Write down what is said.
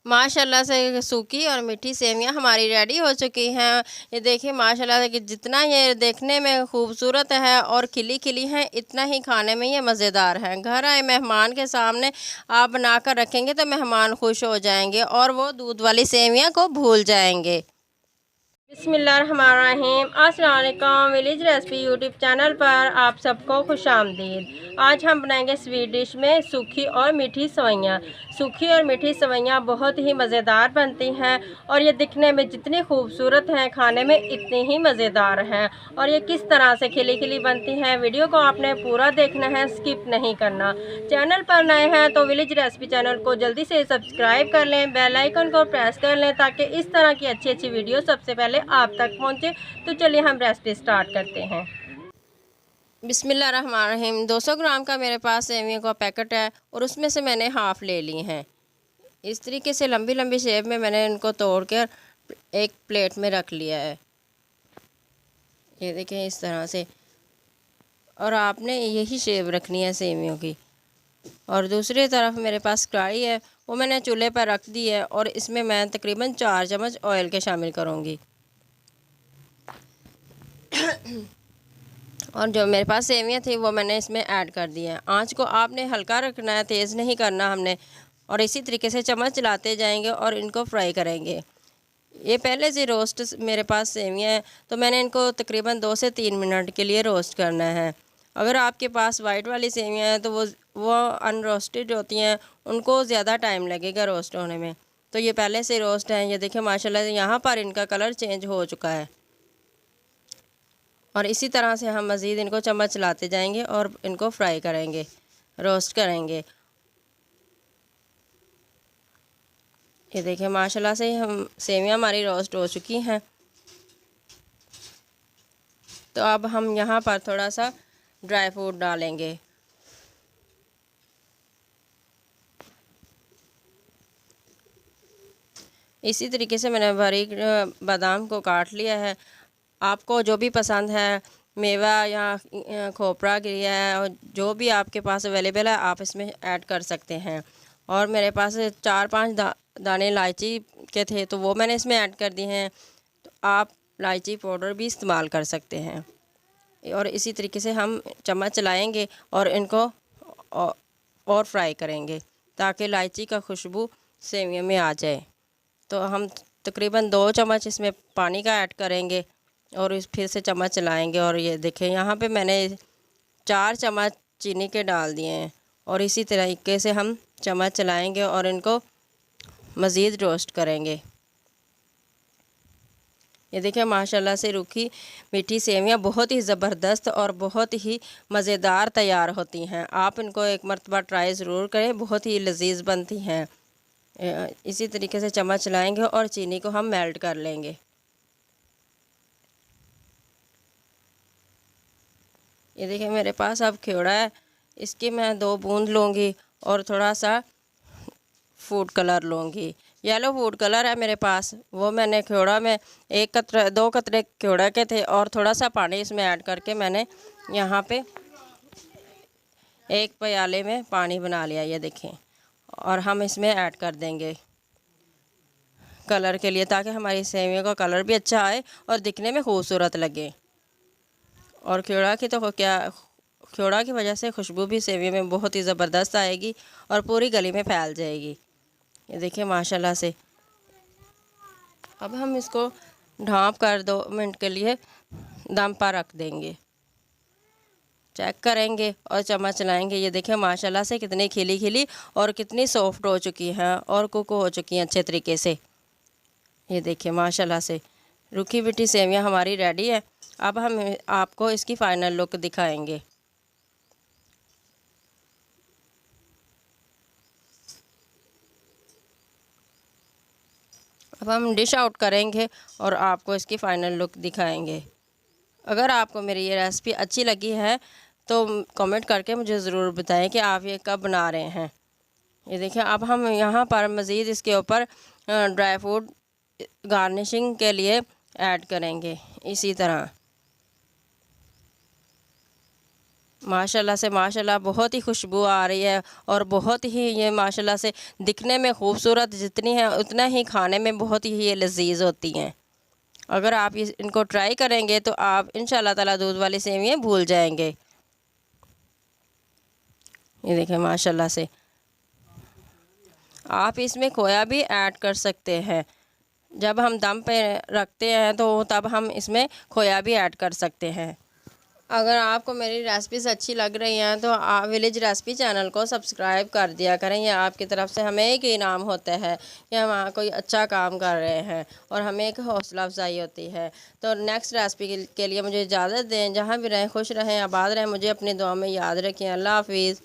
माशाल्लाह से सूखी और मीठी सेवइयाँ हमारी रेडी हो चुकी हैं। ये देखिए माशाल्लाह से कि जितना ये देखने में खूबसूरत है और खिली-खिली हैं, इतना ही खाने में ये मज़ेदार हैं। घर आए मेहमान के सामने आप बनाकर रखेंगे तो मेहमान खुश हो जाएँगे और वो दूध वाली सेवइयाँ को भूल जाएँगे। बिस्मिल्लाहिर्रहमानिर्रहीम। अस्सलाम वालेकुम। विलेज रेसिपी यूट्यूब चैनल पर आप सबको खुशामदीद। आज हम बनाएंगे स्वीट डिश में सूखी और मीठी सेवइयाँ। सूखी और मीठी सेवइयाँ बहुत ही मज़ेदार बनती हैं और ये दिखने में जितनी खूबसूरत हैं खाने में इतनी ही मज़ेदार हैं। और ये किस तरह से खिली खिली बनती हैं, वीडियो को आपने पूरा देखना है, स्किप नहीं करना। चैनल पर नए हैं तो विलेज रेसिपी चैनल को जल्दी से सब्सक्राइब कर लें, बेल आइकन को प्रेस कर लें ताकि इस तरह की अच्छी अच्छी वीडियो सबसे पहले आप तक पहुंचे। तो चलिए हम रेसिपी स्टार्ट करते हैं। बिस्मिल्लाहिर्रहमानिर्रहीम। 200 ग्राम का मेरे पास सेवियों का पैकेट है और उसमें से मैंने हाफ़ ले ली हैं। इस तरीके से लंबी लंबी शेप में मैंने इनको तोड़ कर एक प्लेट में रख लिया है। ये देखें इस तरह से, और आपने यही शेप रखनी है सेवियों की। और दूसरी तरफ मेरे पास कढ़ाई है, वो मैंने चूल्हे पर रख दी है और इसमें मैं तकरीबन 4 चम्मच ऑयल के शामिल करूँगी। और जो मेरे पास सेवियाँ थी वो मैंने इसमें ऐड कर दी है। आँच को आपने हल्का रखना है, तेज़ नहीं करना हमने। और इसी तरीके से चम्मच चलाते जाएंगे और इनको फ्राई करेंगे। ये पहले से रोस्ट मेरे पास सेवियाँ हैं तो मैंने इनको तकरीबन 2 से 3 मिनट के लिए रोस्ट करना है। अगर आपके पास वाइट वाली सेवियाँ हैं तो वो अनरोस्टेड होती हैं, उनको ज़्यादा टाइम लगेगा रोस्ट होने में। तो ये पहले से रोस्ट हैं। ये देखिए माशाल्लाह से यहाँ पर इनका कलर चेंज हो चुका है। और इसी तरह से हम मज़ीद इनको चम्मच चलाते जाएंगे और इनको फ्राई करेंगे, रोस्ट करेंगे। ये देखिए माशाल्लाह से हम सेवियाँ हमारी रोस्ट हो चुकी हैं। तो अब हम यहाँ पर थोड़ा सा ड्राई फ्रूट डालेंगे। इसी तरीके से मैंने बारीक बादाम को काट लिया है। आपको जो भी पसंद है, मेवा या खोपरा गिरिया है, और जो भी आपके पास अवेलेबल है आप इसमें ऐड कर सकते हैं। और मेरे पास 4-5 दाने इलायची के थे तो वो मैंने इसमें ऐड कर दिए हैं। तो आप इलायची पाउडर भी इस्तेमाल कर सकते हैं। और इसी तरीके से हम चम्मच चलाएंगे और इनको और फ्राई करेंगे ताकि इलायची का खुशबू सेवियों में आ जाए। तो हम तकरीबन 2 चम्मच इसमें पानी का ऐड करेंगे और फिर से चम्मच चलाएंगे। और ये देखें यहाँ पे मैंने 4 चम्मच चीनी के डाल दिए हैं। और इसी तरीके से हम चम्मच चलाएंगे और इनको मज़ीद रोस्ट करेंगे। ये देखिए माशाल्लाह से रूखी मीठी सेवियाँ बहुत ही ज़बरदस्त और बहुत ही मज़ेदार तैयार होती हैं। आप इनको एक मरतबा ट्राई ज़रूर करें, बहुत ही लजीज बनती हैं। इसी तरीके से चम्मच चलाएंगे और चीनी को हम मेल्ट कर लेंगे। ये देखिए मेरे पास अब खियोड़ा है, इसकी मैं 2 बूंद लूँगी और थोड़ा सा फूड कलर लूँगी। येलो फूड कलर है मेरे पास, वो मैंने खियोड़ा में 2 कतरे खियोड़ा के थे और थोड़ा सा पानी इसमें ऐड करके मैंने यहाँ पे एक प्याले में पानी बना लिया। ये देखें, और हम इसमें ऐड कर देंगे कलर के लिए ताकि हमारी सेवियों का कलर भी अच्छा आए और दिखने में खूबसूरत लगे। और खियोड़ा की वजह से खुशबू भी सेवियों में बहुत ही ज़बरदस्त आएगी और पूरी गली में फैल जाएगी। ये देखिए माशाल्लाह से। अब हम इसको ढाँप कर 2 मिनट के लिए दम पर रख देंगे। चेक करेंगे और चम्मच चलाएंगे। ये देखें माशाल्लाह से कितनी खिली खिली और कितनी सॉफ्ट हो चुकी हैं और कुक हो चुकी हैं अच्छे तरीके से। ये देखिए माशाल्लाह से रूखी मीठी सेवियाँ हमारी रेडी है। अब हम आपको इसकी फ़ाइनल लुक दिखाएंगे। अब हम डिश आउट करेंगे और आपको इसकी फ़ाइनल लुक दिखाएंगे। अगर आपको मेरी ये रेसिपी अच्छी लगी है तो कमेंट करके मुझे ज़रूर बताएं कि आप ये कब बना रहे हैं। ये देखिए अब हम यहाँ पर मज़ीद इसके ऊपर ड्राई फ्रूट गार्निशिंग के लिए ऐड करेंगे इसी तरह। माशाल्लाह से माशाल्लाह बहुत ही खुशबू आ रही है और बहुत ही ये माशाल्लाह से दिखने में खूबसूरत जितनी है उतना ही खाने में बहुत ही ये लजीज होती हैं। अगर आप इनको ट्राई करेंगे तो आप इंशाल्लाह ताला दूध वाली सेवियाँ भूल जाएंगे। ये देखें माशाल्लाह से। आप इसमें खोया भी ऐड कर सकते हैं। जब हम दम पे रखते हैं तो तब हम इसमें खोया भी ऐड कर सकते हैं। अगर आपको मेरी रेसिपीज़ अच्छी लग रही हैं तो आप विलेज रेसिपी चैनल को सब्सक्राइब कर दिया करें। यह आपकी तरफ से हमें एक इनाम होता है कि हम कोई अच्छा काम कर रहे हैं और हमें एक हौसला अफजाई होती है। तो नेक्स्ट रेसिपी के लिए मुझे इजाज़त दें। जहाँ भी रहें खुश रहें, आबाद रहें, मुझे अपनी दुआ में याद रखें। अल्लाह हाफिज़।